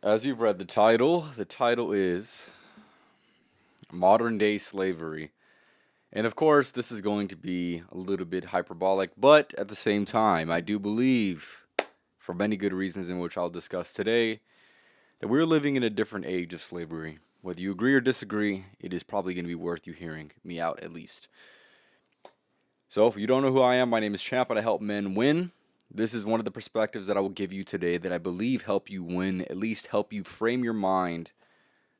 As you've read the title is Modern Day Slavery. And of course, this is going to be a little bit hyperbolic, but at the same time, I do believe, for many good reasons in which I'll discuss today, that we're living in a different age of slavery. Whether you agree or disagree, it is probably going to be worth you hearing me out at least. So, if you don't know who I am, my name is Champ and I help men win. This is one of the perspectives that I will give you today that I believe help you win, at least help you frame your mind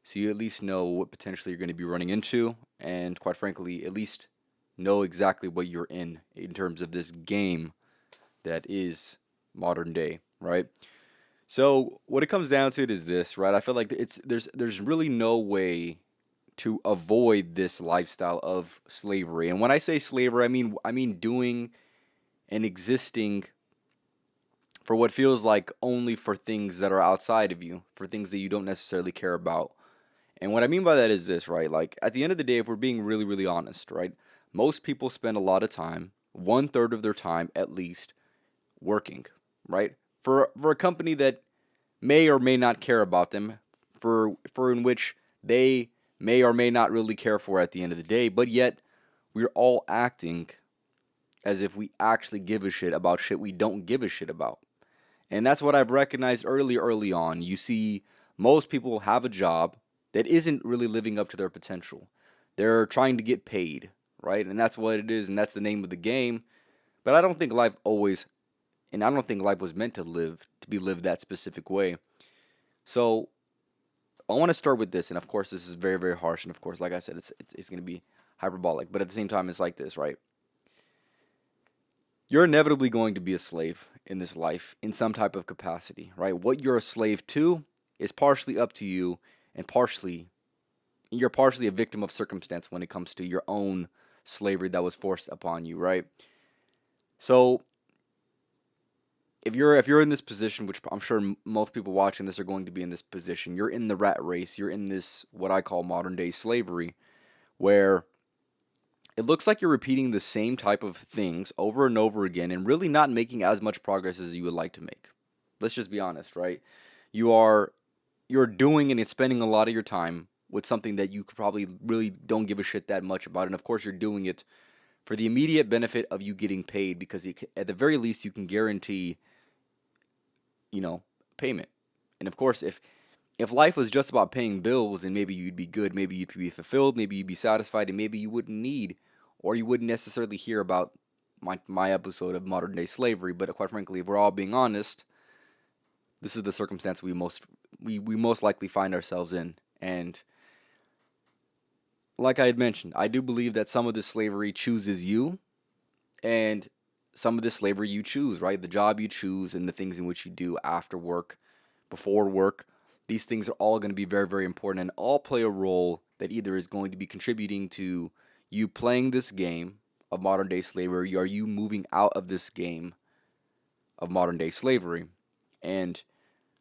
so you at least know what potentially you're going to be running into, and quite frankly, at least know exactly what you're in terms of this game that is modern day, right? So what it comes down to is this, right? I feel like there's really no way to avoid this lifestyle of slavery. And when I say slavery, I mean doing and existing for what feels like only for things that are outside of you, for things that you don't necessarily care about. And what I mean by that is this, right? Like at the end of the day, if we're being really, really honest, right? Most people spend a lot of time, one third of their time at least, working, right? For a company that may or may not care about them, for in which they may or may not really care for at the end of the day, but yet we're all acting as if we actually give a shit about shit we don't give a shit about. And that's what I've recognized early on. You see, most people have a job that isn't really living up to their potential. They're trying to get paid, right? And that's what it is, and that's the name of the game. But I don't think life always, and I don't think life was meant to be lived that specific way. So I want to start with this, and of course, this is very, very harsh, and of course, like I said, it's going to be hyperbolic. But at the same time, it's like this, right? You're inevitably going to be a slave in this life in some type of capacity, right? What you're a slave to is partially up to you, and you're partially a victim of circumstance when it comes to your own slavery that was forced upon you, right? So if you're in this position, which I'm sure most people watching this are going to be in this position, you're in the rat race, you're in this what I call modern day slavery, where it looks like you're repeating the same type of things over and over again and really not making as much progress as you would like to make. Let's just be honest, right? You are you're doing and it's spending a lot of your time with something that you probably really don't give a shit that much about. And of course, you're doing it for the immediate benefit of you getting paid because at the very least, you can guarantee, you know, payment. And of course, if life was just about paying bills, then maybe you'd be good, maybe you'd be fulfilled, maybe you'd be satisfied, and maybe you wouldn't need or you wouldn't necessarily hear about my episode of modern day slavery. But quite frankly, if we're all being honest, this is the circumstance we most likely find ourselves in. And like I had mentioned, I do believe that some of this slavery chooses you, and some of this slavery you choose, right? The job you choose and the things in which you do after work, before work. These things are all going to be very, very important and all play a role that either is going to be contributing to you playing this game of modern day slavery, or you moving out of this game of modern day slavery. And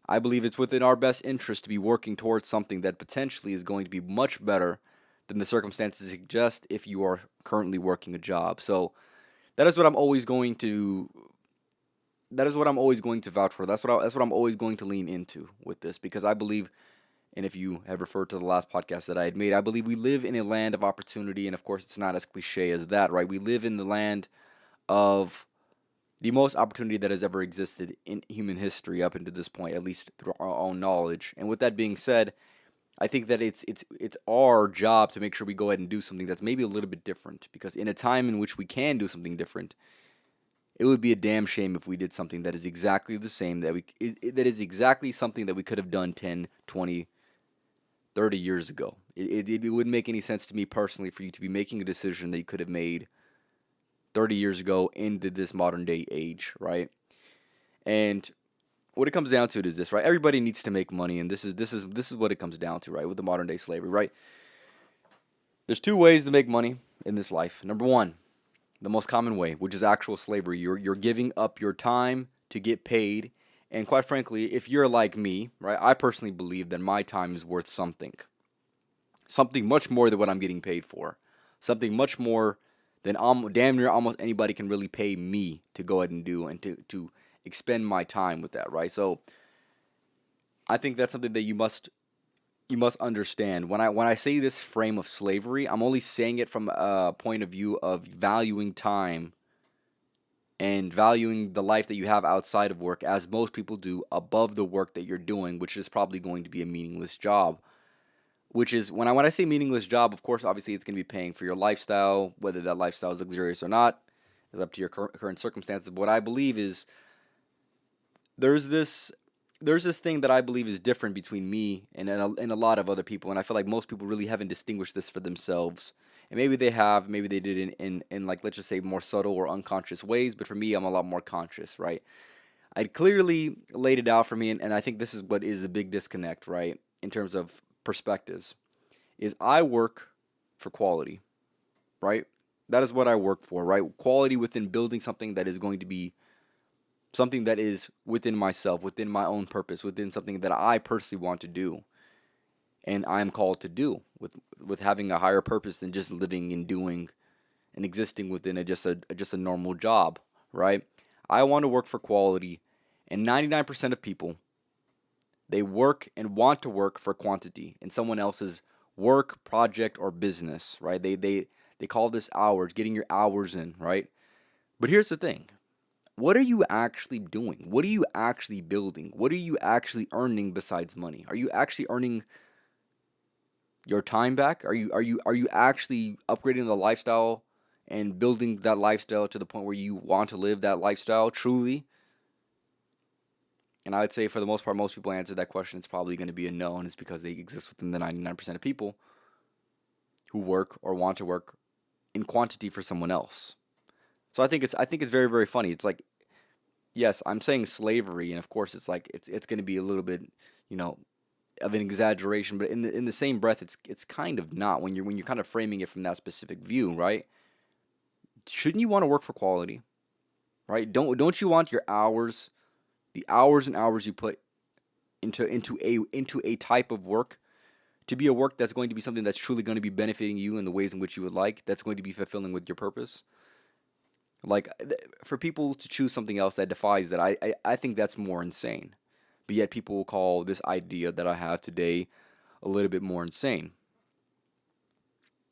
I believe it's within our best interest to be working towards something that potentially is going to be much better than the circumstances suggest if you are currently working a job. So that is what I'm always going to that is what I'm always going to vouch for. That's what I'm always going to lean into with this because I believe, and if you have referred to the last podcast that I had made, I believe we live in a land of opportunity, and of course it's not as cliche as that, right? We live in the land of the most opportunity that has ever existed in human history up until this point, at least through our own knowledge. And with that being said, I think that it's our job to make sure we go ahead and do something that's maybe a little bit different because in a time in which we can do something different, it would be a damn shame if we did something that is exactly the same that is exactly something that we could have done 10, 20, 30 years ago. It wouldn't make any sense to me personally for you to be making a decision that you could have made 30 years ago into this modern day age, right? And what it comes down to is this, right? Everybody needs to make money, and this is what it comes down to, right? With the modern day slavery, right? There's two ways to make money in this life. Number one, the most common way, which is actual slavery. You're giving up your time to get paid. And quite frankly, if you're like me, right, I personally believe that my time is worth something. Something much more than what I'm getting paid for. Something much more than damn near almost anybody can really pay me to go ahead and do and to expend my time with that, right? So I think that's something that you must understand. When I say this frame of slavery, I'm only saying it from a point of view of valuing time and valuing the life that you have outside of work, as most people do, above the work that you're doing, which is probably going to be a meaningless job. Which is when I say meaningless job, of course, obviously it's going to be paying for your lifestyle, whether that lifestyle is luxurious or not, is up to your current circumstances. But what I believe is there's this there's this thing that I believe is different between me and a lot of other people, and I feel like most people really haven't distinguished this for themselves. And maybe they have, maybe they did in like, let's just say, more subtle or unconscious ways. But for me, I'm a lot more conscious, right? I clearly laid it out for me, and I think this is what is the big disconnect, right? In terms of perspectives, is I work for quality, right? That is what I work for, right? Quality within building something that is going to be something that is within myself, within my own purpose, within something that I personally want to do and I am called to do with having a higher purpose than just living and doing and existing within just a normal job, right? I want to work for quality, and 99% of people, they work and want to work for quantity in someone else's work, project, or business, right? They call this hours, getting your hours in, right? But here's the thing. What are you actually doing? What are you actually building? What are you actually earning besides money? Are you actually earning your time back? Are you actually upgrading the lifestyle and building that lifestyle to the point where you want to live that lifestyle truly? And I would say for the most part, most people answer that question. It's probably going to be a no, and it's because they exist within the 99% of people who work or want to work in quantity for someone else. So I think it's very, very funny. It's like, yes, I'm saying slavery, and of course it's going to be a little bit, you know, of an exaggeration, but in the same breath, it's kind of not when you're kind of framing it from that specific view, right? Shouldn't you want to work for quality, right? Don't you want your hours, the hours and hours you put into a type of work to be a work that's going to be something that's truly going to be benefiting you in the ways in which you would like, that's going to be fulfilling with your purpose? Like, for people to choose something else that defies that, I think that's more insane. But yet people will call this idea that I have today a little bit more insane.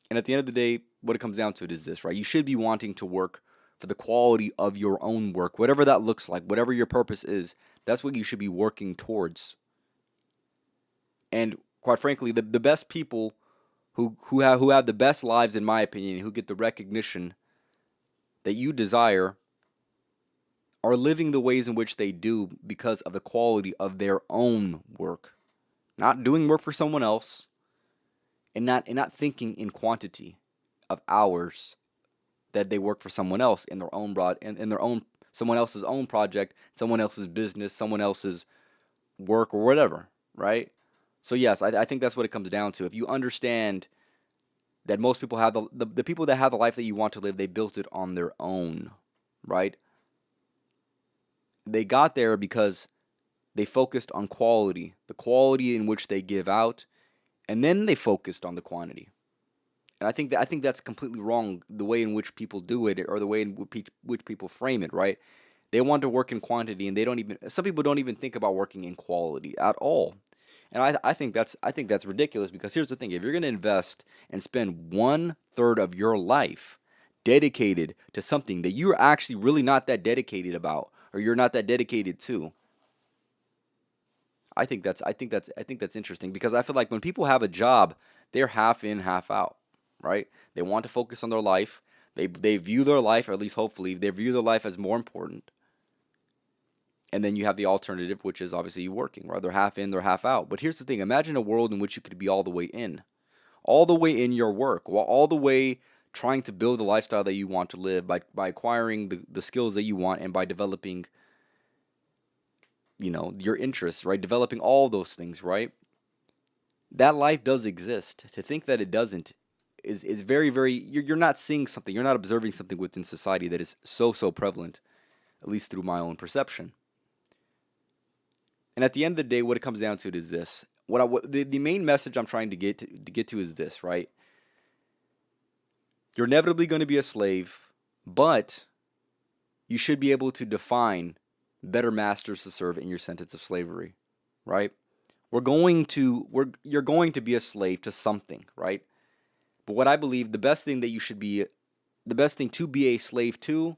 And at the end of the day, what it comes down to it is this, right? You should be wanting to work for the quality of your own work, whatever that looks like, whatever your purpose is. That's what you should be working towards. And quite frankly, the best people who have the best lives, in my opinion, who get the recognition that you desire, are living the ways in which they do because of the quality of their own work, not doing work for someone else, and not thinking in quantity of hours that they work for someone else in their own in their own someone else's own project, someone else's business, someone else's work, or whatever, right? So yes, I think that's what it comes down to. If you understand that most people have the people that have the life that you want to live, they built it on their own, right? They got there because they focused on quality, the quality in which they give out, and then they focused on the quantity. And I think that's completely wrong, the way in which people do it, or the way in which people frame it, right? They want to work in quantity, and they don't even. Some people don't even think about working in quality at all. And I think that's ridiculous, because here's the thing: if you're going to invest and spend 1/3 of your life dedicated to something that you're actually really not that dedicated about, or you're not that dedicated to, I think that's interesting, because I feel like when people have a job, they're half in, half out, right? They want to focus on their life. They view their life, or at least hopefully they view their life as more important. And then you have the alternative, which is obviously you working, right? They're half in, they're half out. But here's the thing: imagine a world in which you could be all the way in your work, while all the way trying to build the lifestyle that you want to live by acquiring the skills that you want, and by developing, your interests, right? Developing all those things, right? That life does exist. To think that it doesn't is very, very, you're not seeing something, you're not observing something within society that is so prevalent, at least through my own perception. And at the end of the day, what it comes down to is this. The main message I'm trying to get to is this, right? You're inevitably going to be a slave, but you should be able to define better masters to serve in your sentence of slavery, right? you're going to be a slave to something, right? But what I believe the best thing to be a slave to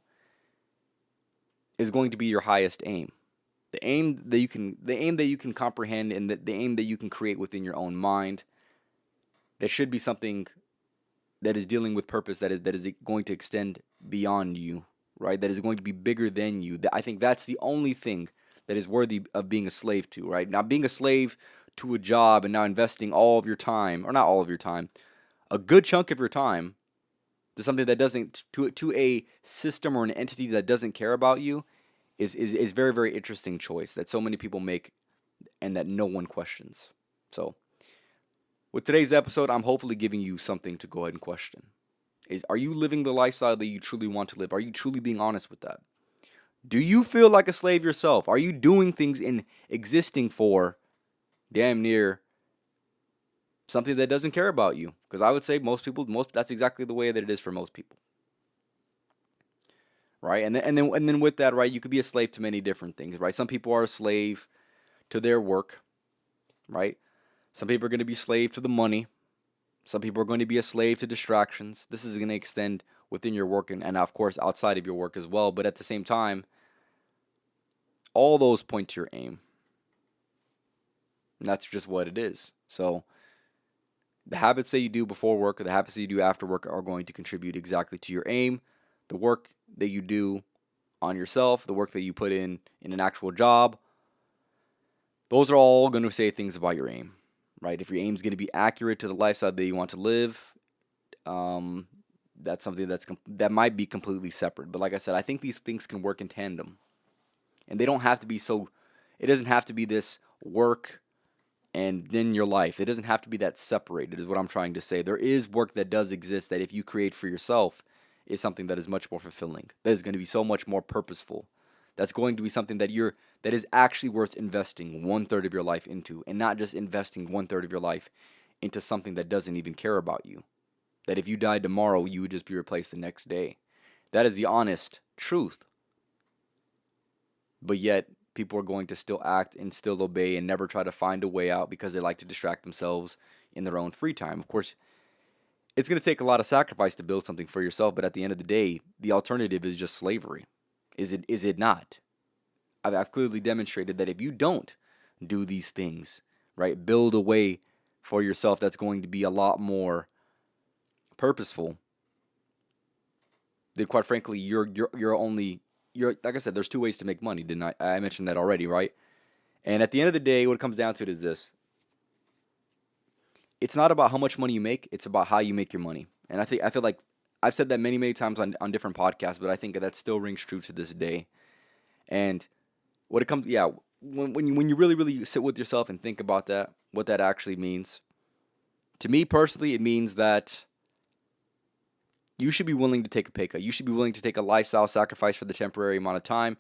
is going to be your highest aim. The aim that you can comprehend, and the aim that you can create within your own mind. That should be something that is dealing with purpose, that is going to extend beyond you, right? That is going to be bigger than you. I think that's the only thing that is worthy of being a slave to, right? Now, being a slave to a job and now investing all of your time, or not all of your time, a good chunk of your time to something that doesn't, to a system or an entity that doesn't care about you, is very, very interesting choice that so many people make and that no one questions. So, with today's episode, I'm hopefully giving you something to go ahead and question. Are you living the lifestyle that you truly want to live? Are you truly being honest with that? Do you feel like a slave yourself? Are you doing things in existing for damn near something that doesn't care about you? Because I would say that's exactly the way that it is for most people. Right? And then with that, right, you could be a slave to many different things, right? Some people are a slave to their work, right? Some people are going to be slave to the money. Some people are going to be a slave to distractions. This is going to extend within your work and of course outside of your work as well. But at the same time, all those point to your aim. And that's just what it is. So the habits that you do before work or the habits that you do after work are going to contribute exactly to your aim. The work that you do on yourself, the work that you put in an actual job, those are all going to say things about your aim. Right? If your aim is going to be accurate to the lifestyle that you want to live, that's something that might be completely separate. But like I said, I think these things can work in tandem, and they don't have to be so. It doesn't have to be this work and then your life. It doesn't have to be that separated. Is what I'm trying to say. There is work that does exist that if you create for yourself is something that is much more fulfilling. That is going to be so much more purposeful. That's going to be something that is actually worth investing 1/3 of your life into, and not just investing 1/3 of your life into something that doesn't even care about you. That if you died tomorrow, you would just be replaced the next day. That is the honest truth. But yet, people are going to still act and still obey and never try to find a way out because they like to distract themselves in their own free time. Of course, it's going to take a lot of sacrifice to build something for yourself, but at the end of the day, the alternative is just slavery. Is it not? I've clearly demonstrated that if you don't do these things, right, build a way for yourself that's going to be a lot more purposeful, then quite frankly, you're like I said, there's two ways to make money, didn't I? I mentioned that already, right? And at the end of the day, what it comes down to is this. It's not about how much money you make, it's about how you make your money. And I feel like I've said that many, many times on different podcasts, but I think that still rings true to this day. And when you really, really sit with yourself and think about that, what that actually means, to me personally, it means that you should be willing to take a pay cut. You should be willing to take a lifestyle sacrifice for the temporary amount of time,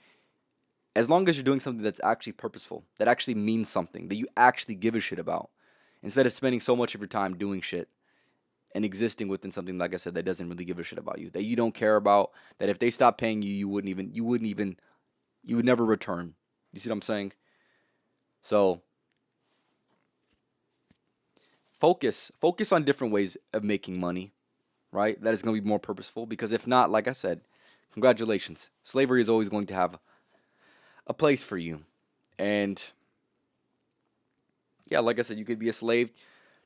as long as you're doing something that's actually purposeful, that actually means something, that you actually give a shit about, instead of spending so much of your time doing shit and existing within something, like I said, that doesn't really give a shit about you, that you don't care about, that if they stop paying you, you would never return. You see what I'm saying? So focus on different ways of making money, right? That is going to be more purposeful, because if not, like I said, congratulations. Slavery is always going to have a place for you. And yeah, like I said, you could be a slave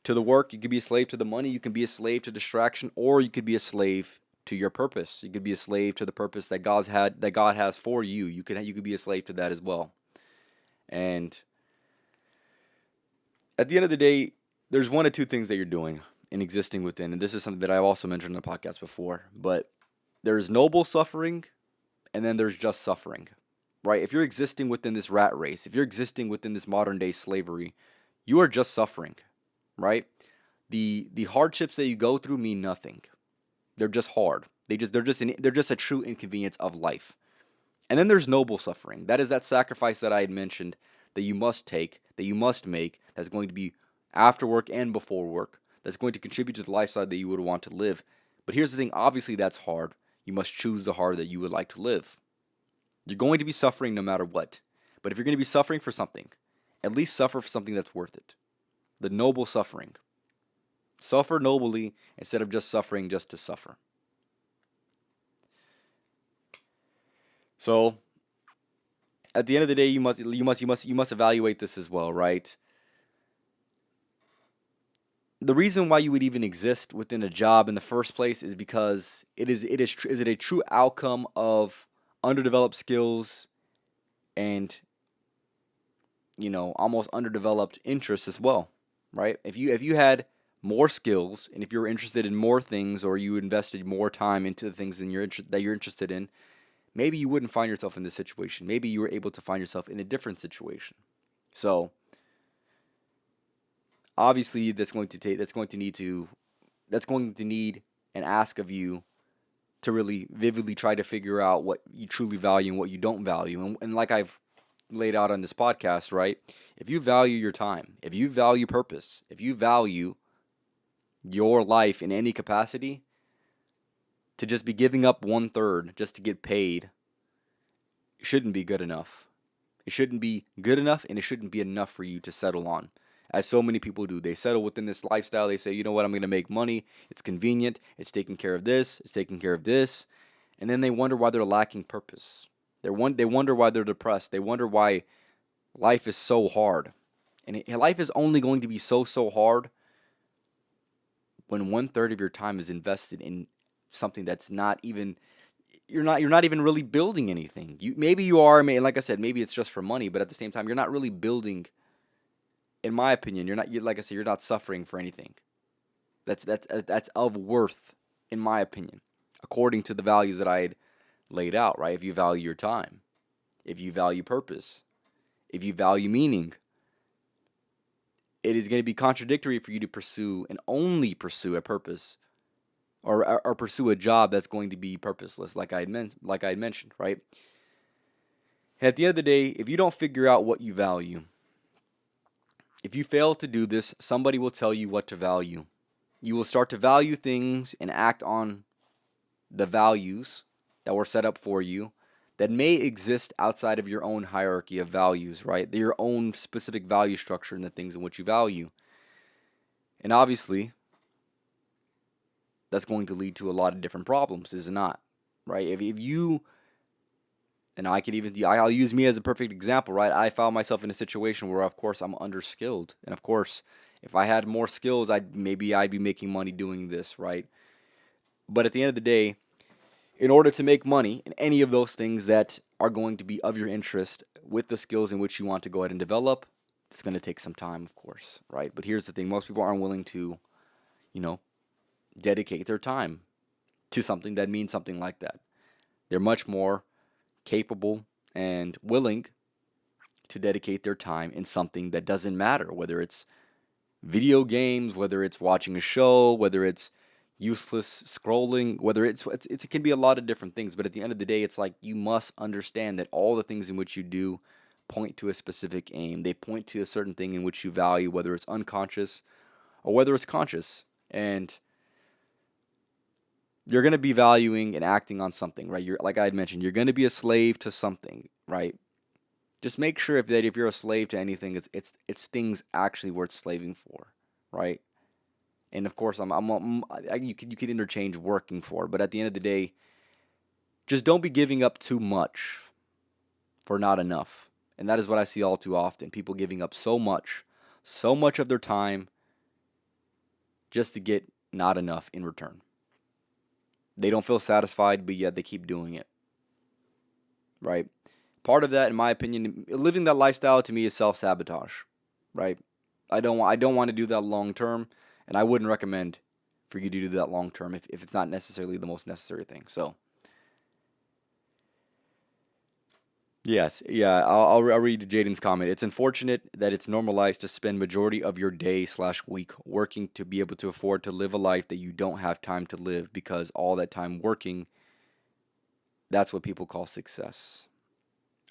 to the work, you could be a slave to the money, you can be a slave to distraction, or you could be a slave to your purpose. You could be a slave to the purpose that God has for you. You could be a slave to that as well. And at the end of the day, there's one of two things that you're doing in existing within, and this is something that I've also mentioned in the podcast before, but there's noble suffering and then there's just suffering. Right? If you're existing within this rat race, if you're existing within this modern day slavery, you are just suffering. Right? The hardships that you go through mean nothing. They're just hard. They're just a true inconvenience of life. And then there's noble suffering. That is that sacrifice that I had mentioned that you must take, that you must make, that's going to be after work and before work, that's going to contribute to the lifestyle that you would want to live. But here's the thing, obviously that's hard. You must choose the hard that you would like to live. You're going to be suffering no matter what. But if you're going to be suffering for something, At least suffer for something that's worth it. The noble suffering. Suffer nobly instead of just suffering just to suffer. So, at the end of the day, you must evaluate this as well, right? The reason why you would even exist within a job in the first place is because is it a true outcome of underdeveloped skills and almost underdeveloped interests as well, right? If you had more skills and if you were interested in more things, or you invested more time into the things that you're interested in, maybe you wouldn't find yourself in this situation. Maybe you were able to find yourself in a different situation. So obviously that's going to need an ask of you to really vividly try to figure out what you truly value and what you don't value. And like I've laid out on this podcast, right? If you value your time, if you value purpose, if you value your life in any capacity, to just be giving up 1/3 just to get paid shouldn't be good enough. It shouldn't be good enough, and it shouldn't be enough for you to settle on. As so many people do. They settle within this lifestyle. They say, you know what, I'm going to make money. It's convenient. It's taking care of this. It's taking care of this. And then they wonder why they're lacking purpose. They wonder why they're depressed. They wonder why life is so hard. And life is only going to be so hard when 1/3 of your time is invested in something that's not even you're not even really building anything. Maybe you are, like I said, maybe it's just for money, but at the same time, you're not really building. In my opinion, like I said, you're not suffering for anything. That's of worth, in my opinion, according to the values that I had laid out. Right? If you value your time, if you value purpose, if you value meaning, it is going to be contradictory for you to pursue and only pursue a purpose, or pursue a job that's going to be purposeless, like I had mentioned, right? And at the end of the day, if you don't figure out what you value, if you fail to do this, somebody will tell you what to value. You will start to value things and act on the values that were set up for you that may exist outside of your own hierarchy of values, right? Your own specific value structure and the things in which you value. And obviously, that's going to lead to a lot of different problems, is it not? Right? If you, and I'll use me as a perfect example, right? I found myself in a situation where, of course, I'm underskilled. And of course, if I had more skills, I'd be making money doing this, right? But at the end of the day, in order to make money in any of those things that are going to be of your interest with the skills in which you want to go ahead and develop, it's going to take some time, of course, right? But here's the thing. Most people aren't willing to, dedicate their time to something that means something like that. They're much more capable and willing to dedicate their time in something that doesn't matter, whether it's video games, whether it's watching a show, whether it's useless scrolling, whether it can be a lot of different things. But at the end of the day, it's like you must understand that all the things in which you do point to a specific aim. They point to a certain thing in which you value, whether it's unconscious or whether it's conscious. And you're going to be valuing and acting on something, right? Like I had mentioned, you're going to be a slave to something, right? Just make sure if you're a slave to anything, it's things actually worth slaving for, right? And of course, you could interchange working for, but at the end of the day, just don't be giving up too much for not enough. And that is what I see all too often. People giving up so much of their time just to get not enough in return. They don't feel satisfied, but yet they keep doing it. Right? Part of that, in my opinion, living that lifestyle to me is self-sabotage. Right? I don't want to do that long term, and I wouldn't recommend for you to do that long term if it's not necessarily the most necessary thing. So, yes, yeah, I'll read Jaden's comment. It's unfortunate that it's normalized to spend majority of your day/week working to be able to afford to live a life that you don't have time to live, because all that time working, that's what people call success.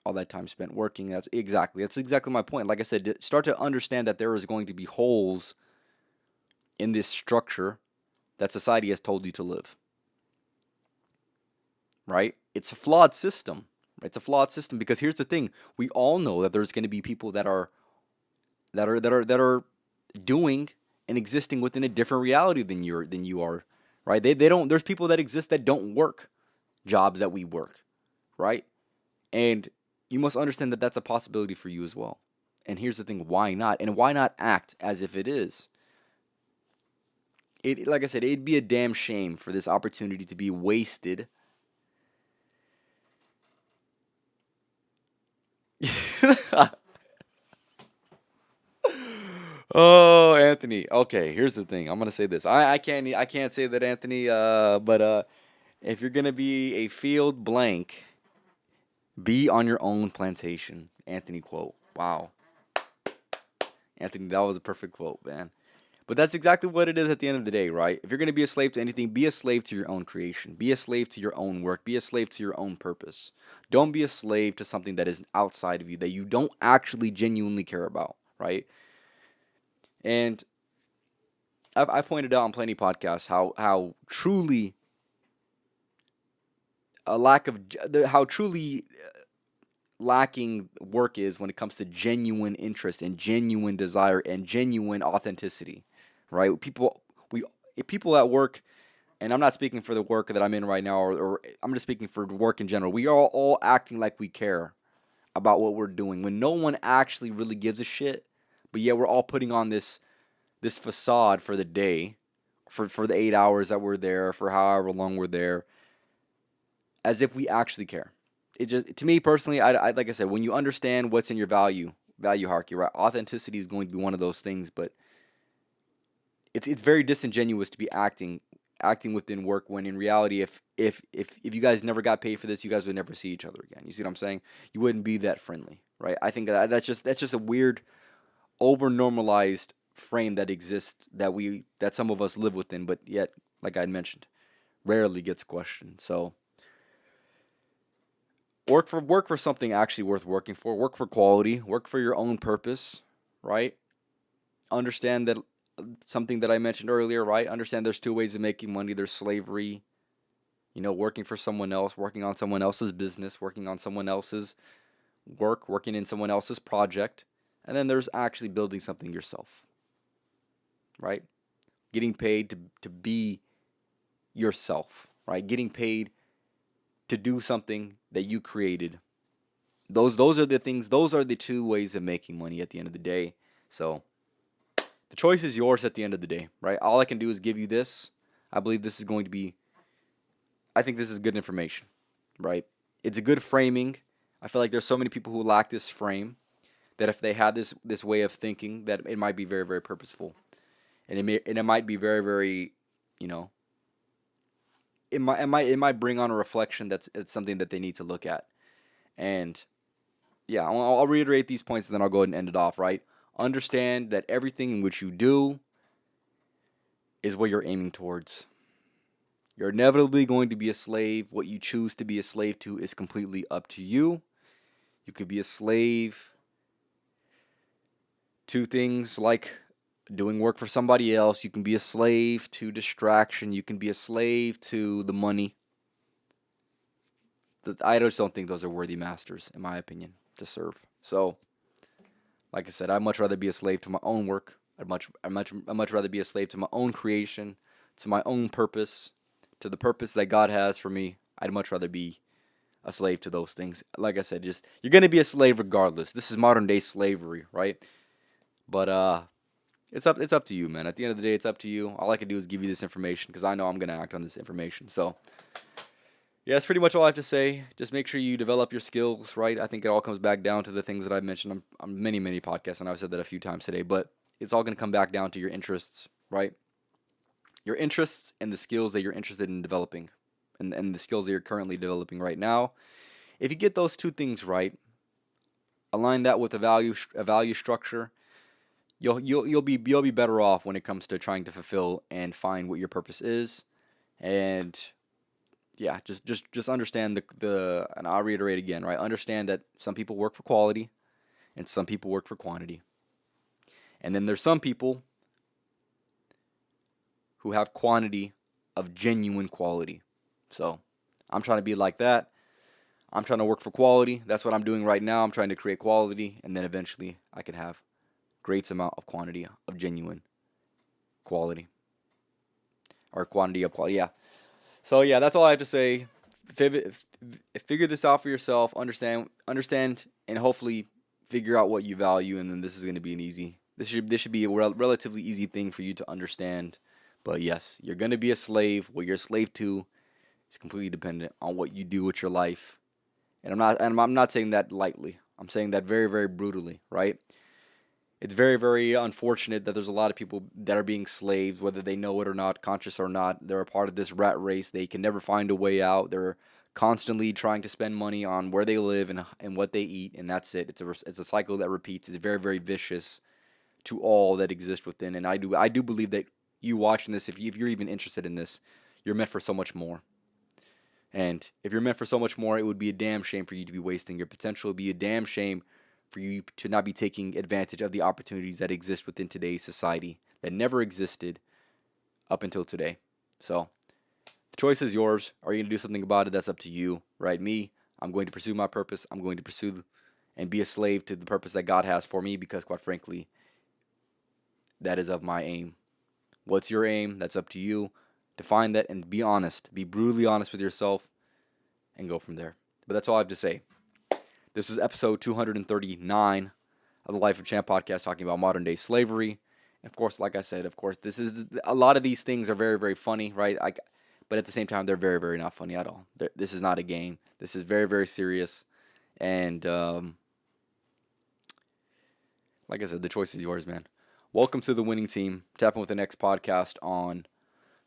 All that time spent working, that's exactly my point. Like I said, start to understand that there is going to be holes in this structure that society has told you to live. Right? It's a flawed system. It's a flawed system because here's the thing. We all know that there's going to be people that are that are doing and existing within a different reality than you are, right? They don't. There's people that exist that don't work jobs that we work, right? And you must understand that that's a possibility for you as well. And here's the thing: why not? And why not act as if it is? It, like I said, it'd be a damn shame for this opportunity to be wasted. Oh, Anthony. Okay, here's the thing. I'm gonna say this. I can't say that, Anthony. But if you're gonna be a field blank, be on your own plantation. Anthony quote. Wow, Anthony, that was a perfect quote, man. But that's exactly what it is at the end of the day, right? If you're gonna be a slave to anything, be a slave to your own creation. Be a slave to your own work. Be a slave to your own purpose. Don't be a slave to something that is outside of you that you don't actually genuinely care about, right? And I've pointed out on plenty of podcasts how truly a lack of how truly lacking work is when it comes to genuine interest and genuine desire and genuine authenticity, right? People at work, and I'm not speaking for the work that I'm in right now, or I'm just speaking for work in general. We are all acting like we care about what we're doing when no one actually really gives a shit, but yet we're all putting on this facade for the day, for the 8 hours that we're there, for however long we're there, as if we actually care. It just, to me personally, I like I said, when you understand what's in your value hierarchy, right? Authenticity is going to be one of those things, but it's very disingenuous to be acting within work when in reality, if you guys never got paid for this, you guys would never see each other again. You see what I'm saying? You wouldn't be that friendly, right? I think that's just a weird over normalized frame that exists that some of us live within, but yet, like I mentioned, rarely gets questioned. So work for something actually worth working for. Work for quality. Work for your own purpose, right? Understand that something that I mentioned earlier, right? Understand there's two ways of making money. There's slavery, working for someone else, working on someone else's business, working on someone else's work, working in someone else's project, and then there's actually building something yourself, right? Getting paid to be yourself, right? Getting paid to do something that you created. Those are the things, those are the two ways of making money at the end of the day. So the choice is yours at the end of the day, right? All I can do is give you this. I believe this is going to be, I think this is good information, right? It's a good framing. I feel like there's so many people who lack this frame that if they had this way of thinking, that it might be very, very purposeful. And it might be very, very, you know, it might bring on a reflection that's it's something that they need to look at. And yeah, I'll reiterate these points and then I'll go ahead and end it off, right? Understand that everything in which you do is what you're aiming towards. You're inevitably going to be a slave. What you choose to be a slave to is completely up to you. You could be a slave to things like doing work for somebody else. You can be a slave to distraction. You can be a slave to the money. I just don't think those are worthy masters, in my opinion, to serve. So, like I said, I'd much rather be a slave to my own work. I'd much rather be a slave to my own creation, to my own purpose, to the purpose that God has for me. I'd much rather be a slave to those things. Like I said, just you're gonna be a slave regardless. This is modern day slavery, right? But it's up to you, man. At the end of the day, it's up to you. All I can do is give you this information because I know I'm gonna act on this information. So yeah, that's pretty much all I have to say. Just make sure you develop your skills, right? I think it all comes back down to the things that I've mentioned on many, many podcasts, and I've said that a few times today, but it's all going to come back down to your interests, right? Your interests and the skills that you're interested in developing, and the skills that you're currently developing right now. If you get those two things right, align that with a value structure, you'll be better off when it comes to trying to fulfill and find what your purpose is. And yeah, just understand and I'll reiterate again, right? Understand that some people work for quality and some people work for quantity. And then there's some people who have quantity of genuine quality. So, I'm trying to be like that. I'm trying to work for quality. That's what I'm doing right now. I'm trying to create quality and then eventually I can have great amount of quantity of genuine quality. Or quantity of quality, yeah. So yeah, that's all I have to say. Figure this out for yourself. Understand, and hopefully figure out what you value. And then this is going to be an easy. This should be a relatively easy thing for you to understand. But yes, you're going to be a slave. What you're a slave to is completely dependent on what you do with your life. And I'm not saying that lightly. I'm saying that very, very brutally, right? It's very, very unfortunate that there's a lot of people that are being slaves, whether they know it or not, conscious or not. They're a part of this rat race. They can never find a way out. They're constantly trying to spend money on where they live and what they eat, and that's it. It's a cycle that repeats. It's very, very vicious to all that exist within. And I do believe that you watching this, if you're even interested in this, you're meant for so much more. And if you're meant for so much more, it would be a damn shame for you to be wasting your potential. It would be a damn shame for you to not be taking advantage of the opportunities that exist within today's society that never existed up until today. So the choice is yours. Are you going to do something about it? That's up to you, right? Me, I'm going to pursue my purpose. I'm going to pursue and be a slave to the purpose that God has for me because, quite frankly, that is of my aim. What's your aim? That's up to you. Define that and be honest. Be brutally honest with yourself and go from there. But that's all I have to say. This is episode 239 of the Life of Champ podcast, talking about modern day slavery. And of course, like I said, this is a lot of these things are very, very funny, right? But at the same time, they're very, very not funny at all. This is not a game. This is very, very serious. And like I said, the choice is yours, man. Welcome to the winning team. Tap in with the next podcast on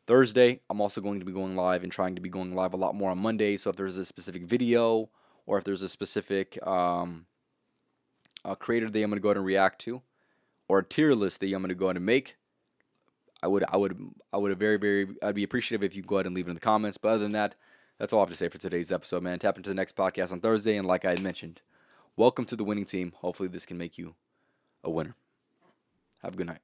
Thursday. I'm also going to be going live and trying to be going live a lot more on Monday. So if there's a specific video or if there's a specific creator that I'm going to go ahead and react to, or a tier list that I'm going to go ahead and make, I'd be appreciative if you go ahead and leave it in the comments. But other than that, that's all I have to say for today's episode, man. Tap into the next podcast on Thursday, and like I had mentioned, welcome to the winning team. Hopefully this can make you a winner. Have a good night.